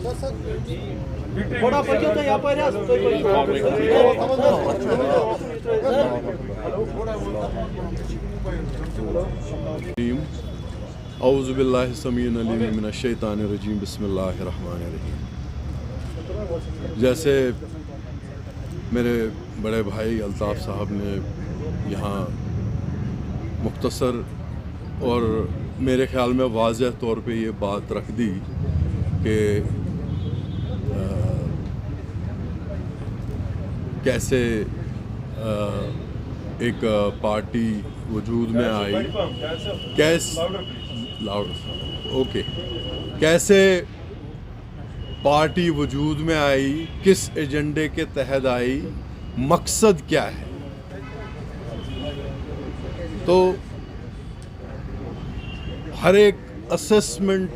اعوذ باللہ السمیع العلیم من الشیطان الرجیم بسم اللہ الرحمن الرحیم. جیسے میرے بڑے بھائی الطاف صاحب نے یہاں مختصر اور میرے خیال میں واضح طور پہ یہ بات رکھ دی کہ کیسے ایک پارٹی وجود میں آئی، کیسے پارٹی وجود میں آئی، کس ایجنڈے کے تحت آئی، مقصد کیا ہے. تو ہر ایک اسسمنٹ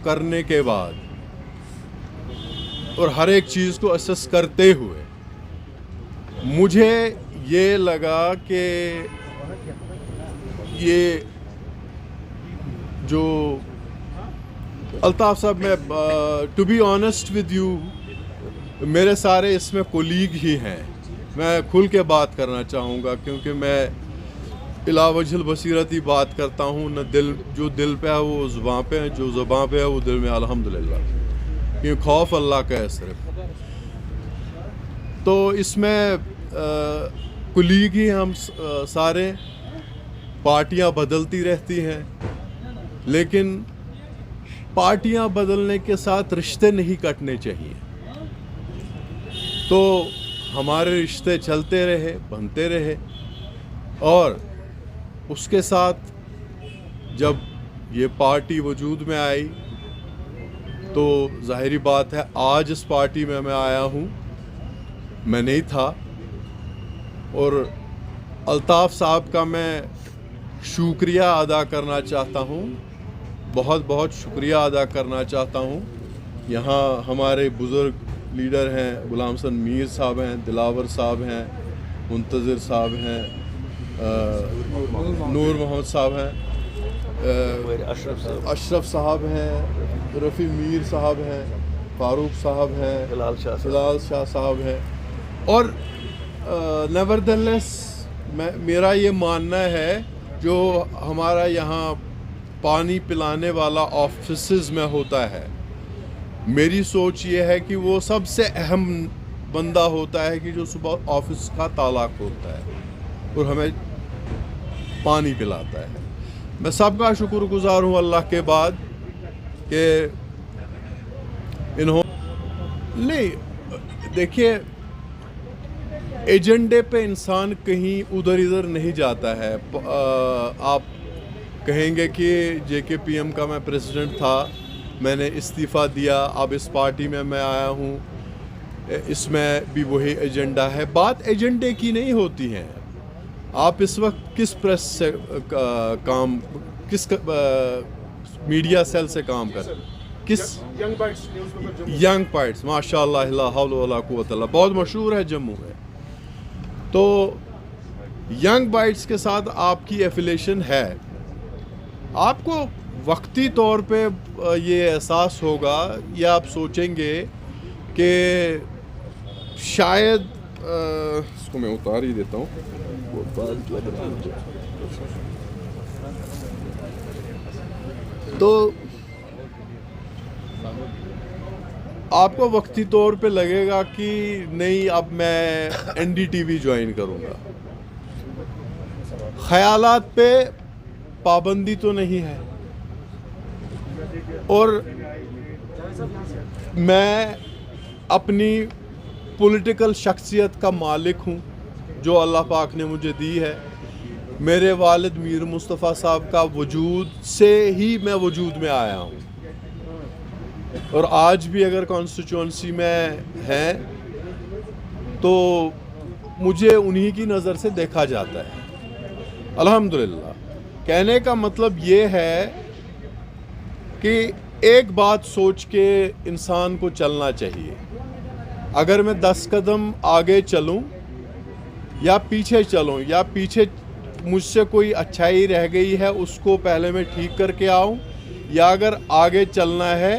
کرنے کے بعد اور ہر ایک چیز کو اسس کرتے ہوئے مجھے یہ لگا کہ یہ جو الطاف صاحب، میں to be honest with you, میرے سارے اس میں کولیگ ہی ہیں. میں کھل کے بات کرنا چاہوں گا کیونکہ میں الا وجہ البصیرت ہی بات کرتا ہوں، نہ جو دل پہ ہے وہ زباں پہ ہے، جو زباں پہ ہے وہ دل میں الحمدللہ، کیونکہ خوف اللہ کا ہے صرف. تو اس میں کولیگ ہی ہم سارے، پارٹیاں بدلتی رہتی ہیں لیکن پارٹیاں بدلنے کے ساتھ رشتے نہیں کٹنے چاہیے. تو ہمارے رشتے چلتے رہے، بنتے رہے، اور اس کے ساتھ جب یہ پارٹی وجود میں آئی تو ظاہری بات ہے آج اس پارٹی میں آیا ہوں، میں نہیں تھا. اور الطاف صاحب کا میں شکریہ ادا کرنا چاہتا ہوں، بہت بہت شکریہ ادا کرنا چاہتا ہوں. یہاں ہمارے بزرگ لیڈر ہیں، غلام حسن میر صاحب ہیں، دلاور صاحب ہیں، منتظر صاحب ہیں، نور محمد صاحب ہیں، اشرف صاحب ہیں، رفیع میر صاحب ہیں، فاروق صاحب ہیں، ہلال شاہ صاحب ہیں. اور نیوردلیس میرا یہ ماننا ہے جو ہمارا یہاں پانی پلانے والا آفیسز میں ہوتا ہے، میری سوچ یہ ہے کہ وہ سب سے اہم بندہ ہوتا ہے کہ جو صبح آفس کا تالا کھولتا ہے اور ہمیں پانی پلاتا ہے. میں سب کا شکر گزار ہوں اللہ کے بعد کہ نہیں، دیکھیے ایجنڈے پہ انسان کہیں ادھر ادھر نہیں جاتا ہے. آپ کہیں گے کہ جے کے پی ایم کا میں پریزیڈنٹ تھا، میں نے استعفیٰ دیا، اب اس پارٹی میں آیا ہوں، اس میں بھی وہی ایجنڈا ہے. بات ایجنڈے کی نہیں ہوتی ہے. آپ اس وقت کس پریس سے کام، کس میڈیا سیل سے کام کر، کس ینگ بائٹس، ماشاء اللہ لا حول ولا قوت اللہ، بہت مشہور ہے جموں میں. تو ینگ بائٹس کے ساتھ آپ کی ایفیلیشن ہے. آپ کو وقتی طور پہ یہ احساس ہوگا یا آپ سوچیں گے کہ شاید اس کو میں اتار ہی دیتا ہوں. تو آپ کو وقتی طور پہ لگے گا کہ نہیں اب میں N D T V join کروں گا. خیالات پہ پابندی تو نہیں ہے، اور میں اپنی پولیٹیکل شخصیت کا مالک ہوں جو اللہ پاک نے مجھے دی ہے. میرے والد میر مصطفیٰ صاحب کا وجود سے ہی میں وجود میں آیا ہوں، اور آج بھی اگر کانسٹیچوئنسی میں ہیں تو مجھے انہی کی نظر سے دیکھا جاتا ہے الحمدللہ. کہنے کا مطلب یہ ہے کہ ایک بات سوچ کے انسان کو چلنا چاہیے. اگر میں 10 قدم آگے چلوں یا پیچھے چلوں، یا پیچھے مجھ سے کوئی اچھائی رہ گئی ہے اس کو پہلے میں ٹھیک کر کے آؤں، یا اگر آگے چلنا ہے